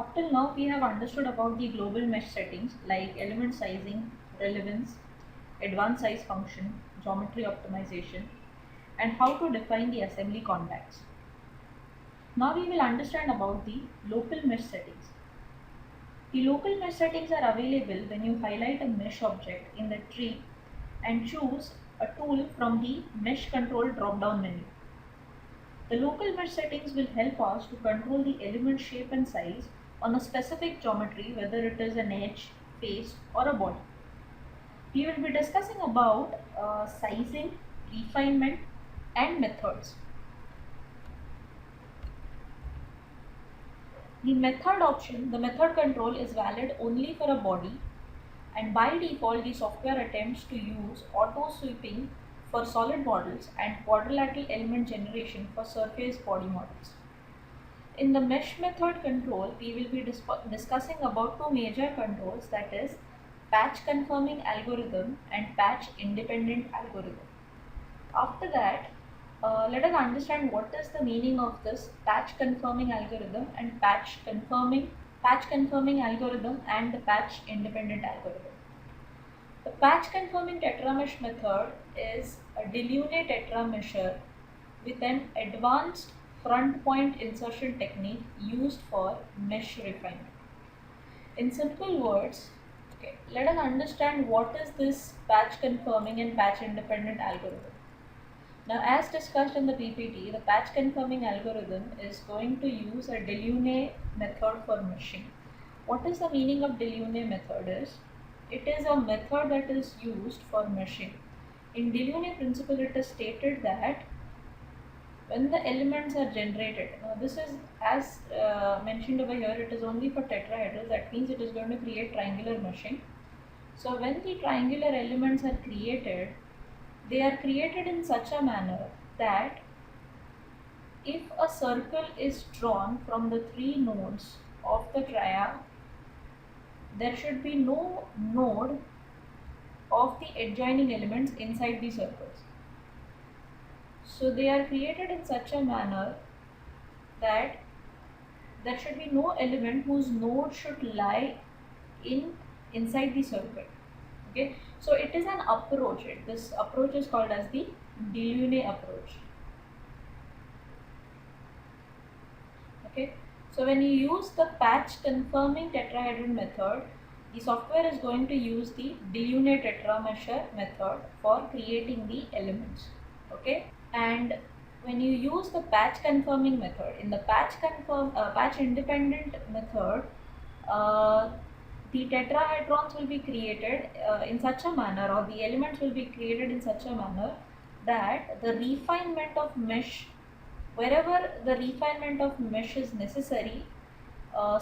Up till now, we have understood about the global mesh settings like element sizing, relevance, advanced size function, geometry optimization, and how to define the assembly contacts. Now we will understand about the local mesh settings. The local mesh settings are available when you highlight a mesh object in the tree and choose a tool from the mesh control drop-down menu. The local mesh settings will help us to control the element shape and size on a specific geometry, whether it is an edge, face, or a body. We will be discussing about sizing, refinement, and methods. The method option, the method control is valid only for a body, and by default the software attempts to use auto sweeping for solid models and quadrilateral element generation for surface body models. In the mesh method control, we will be discussing about two major controls, that is patch conforming algorithm and patch independent algorithm. After that, let us understand what is the meaning of this patch conforming algorithm and patch conforming algorithm and the patch independent algorithm. The patch conforming tetramesh method is a Delaunay tetramesher with an advanced front point insertion technique used for mesh refinement. In simple words, let us understand what is this patch conforming and patch independent algorithm. Now, as discussed in the PPT, the patch conforming algorithm is going to use a Delaunay method for meshing. What is the meaning of Delaunay method is? It is a method that is used for meshing. In Delaunay principle, it is stated that when the elements are generated, now this is as mentioned over here, it is only for tetrahedrons, that means it is going to create triangular meshing. So when the triangular elements are created, they are created in such a manner that if a circle is drawn from the three nodes of the triad, there should be no node of the adjoining elements inside the circles. So they are created in such a manner that there should be no element whose node should lie inside the circle. Okay, so it is an approach. This approach is called as the Delaunay approach. Okay, so when you use the patch conforming tetrahedron method, the software is going to use the Delaunay tetramesher method for creating the elements. Okay, and when you use the patch conforming method, in the patch independent method, the tetrahedrons will be created in such a manner, or the elements will be created in such a manner that the refinement of mesh, wherever the refinement of mesh is necessary,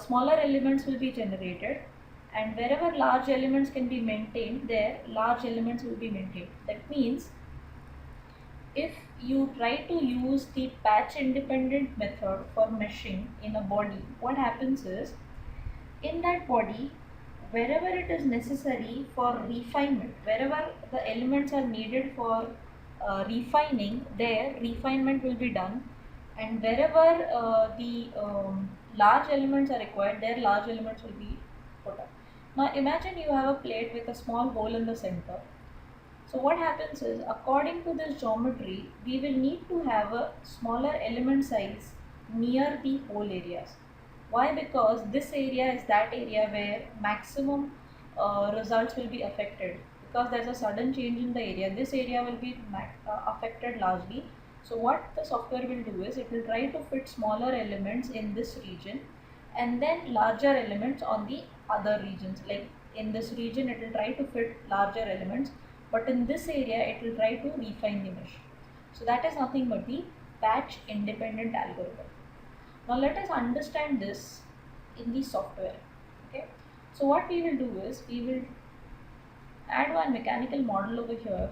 smaller elements will be generated, and wherever large elements can be maintained, there large elements will be maintained. That means if you try to use the patch independent method for meshing in a body, what happens is, in that body, wherever it is necessary for refinement, wherever the elements are needed for refining, there refinement will be done, and wherever the large elements are required, there large elements will be put up. Now imagine you have a plate with a small hole in the center. So what happens is, according to this geometry, we will need to have a smaller element size near the hole areas. Why? Because this area is that area where maximum results will be affected, because there's a sudden change in the area. This area will be affected largely. So what the software will do is, it will try to fit smaller elements in this region and then larger elements on the other regions. Like in this region, it will try to fit larger elements, but in this area it will try to refine the mesh. So that is nothing but the patch independent algorithm. Now let us understand this in the software. Okay, so what we will do is, we will add one mechanical model over here,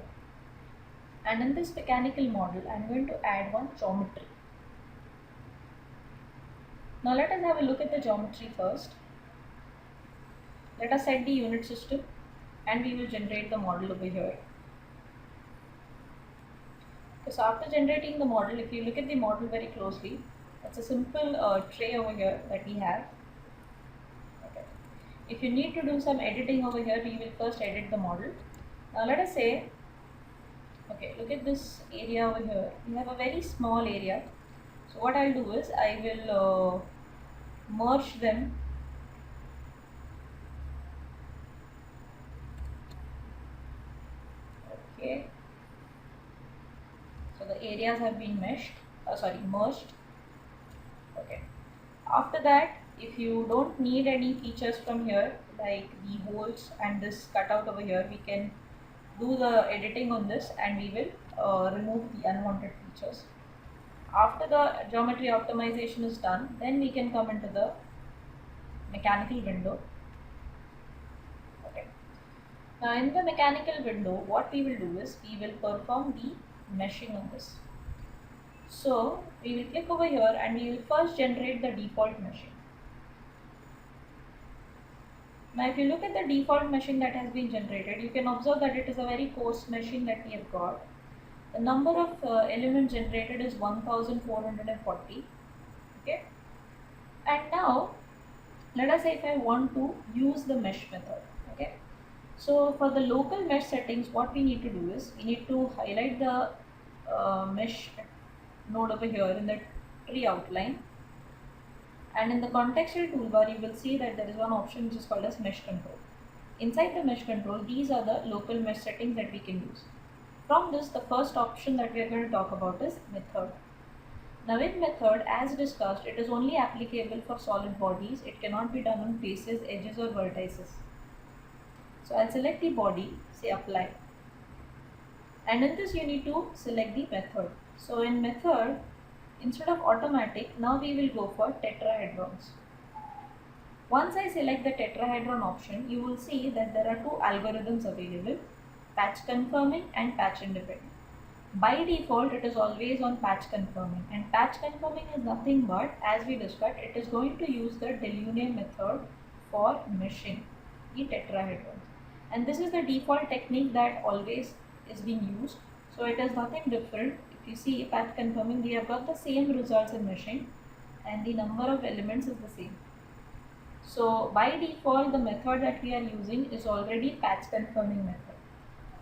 and in this mechanical model I am going to add one geometry. Now let us have a look at the geometry first. Let us set the unit system and we will generate the model over here. Okay, so after generating the model, if you look at the model very closely, it's a simple tray over here that we have. If you need to do some editing over here, we will first edit the model. Now let us say, okay, look at this area over here. We have a very small area. So what I'll do is I will merge them. Okay. So the areas have been merged. Okay. After that, if you don't need any features from here, like the holes and this cutout over here, we can do the editing on this and we will remove the unwanted features. After the geometry optimization is done, then we can come into the mechanical window. Okay. Now in the mechanical window, what we will do is we will perform the meshing on this. So we will click over here and we will first generate the default meshing. Now if you look at the default meshing that has been generated, you can observe that it is a very coarse meshing that we have got. The number of elements generated is 1440. Okay. And now let us say if I want to use the mesh method. Okay. So for the local mesh settings, what we need to do is we need to highlight the mesh node over here in the tree outline, and in the contextual toolbar you will see that there is one option which is called as mesh control. Inside the mesh control, these are the local mesh settings that we can use. From this, the first option that we are going to talk about is method. Now in method, as discussed, it is only applicable for solid bodies. It cannot be done on faces, edges or vertices. So I'll select the body, say apply, and in this you need to select the method. So in method, instead of automatic, now we will go for tetrahedrons. Once I select the tetrahedron option, you will see that there are two algorithms available, patch confirming and patch independent. By default, it is always on patch confirming, and patch confirming is nothing but, as we discussed, it is going to use the Delaunay method for meshing the tetrahedrons. And this is the default technique that always is being used. So it is nothing different. If you see patch confirming, we have got the same results in meshing and the number of elements is the same. So by default, the method that we are using is already patch confirming method.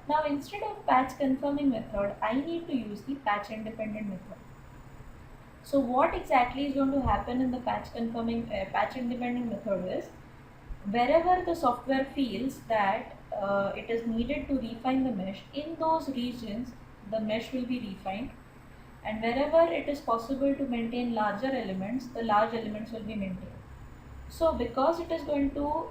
Now instead of patch confirming method, I need to use the patch independent method. So what exactly is going to happen in the patch independent method is, wherever the software feels that it is needed to refine the mesh, in those regions the mesh will be refined, and wherever it is possible to maintain larger elements, the large elements will be maintained. So because it is going to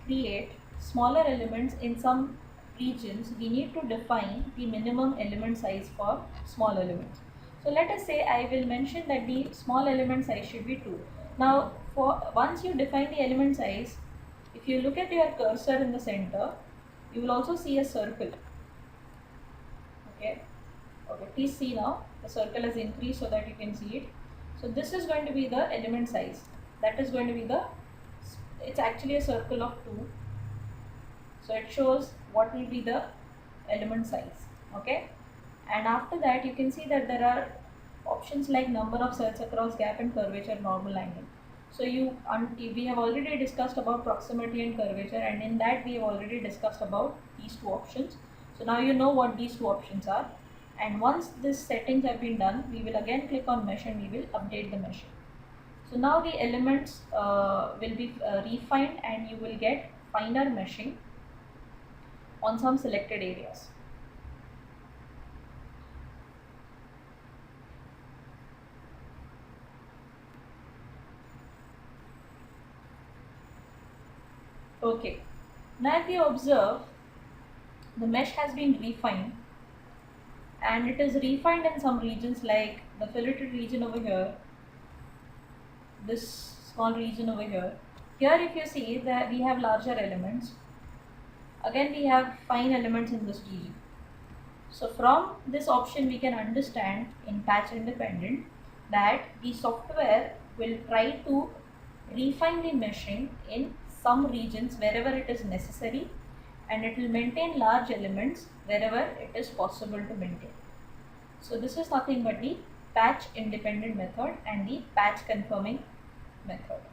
create smaller elements in some regions, we need to define the minimum element size for small elements. So let us say I will mention that the small element size should be 2. Now once you define the element size, if you look at your cursor in the center, you will also see a circle. Okay, please see now the circle has increased so that you can see it. So this is going to be the element size. That is going to be it's actually a circle of 2. So it shows what will be the element size. Okay, and after that you can see that there are options like number of cells across gap and curvature, normal angle. So we have already discussed about proximity and curvature, and in that we have already discussed about these two options. So now you know what these two options are, and once these settings have been done, we will again click on mesh and we will update the meshing. So now the elements will be refined and you will get finer meshing on some selected areas. Okay, now if you observe, the mesh has been refined, and it is refined in some regions like the filleted region over here, this small region over here. Here if you see that we have larger elements, again we have fine elements in this region. So from this option we can understand in patch independent that the software will try to refine the meshing in some regions wherever it is necessary, and it will maintain large elements wherever it is possible to maintain. So this is nothing but the patch independent method and the patch confirming method.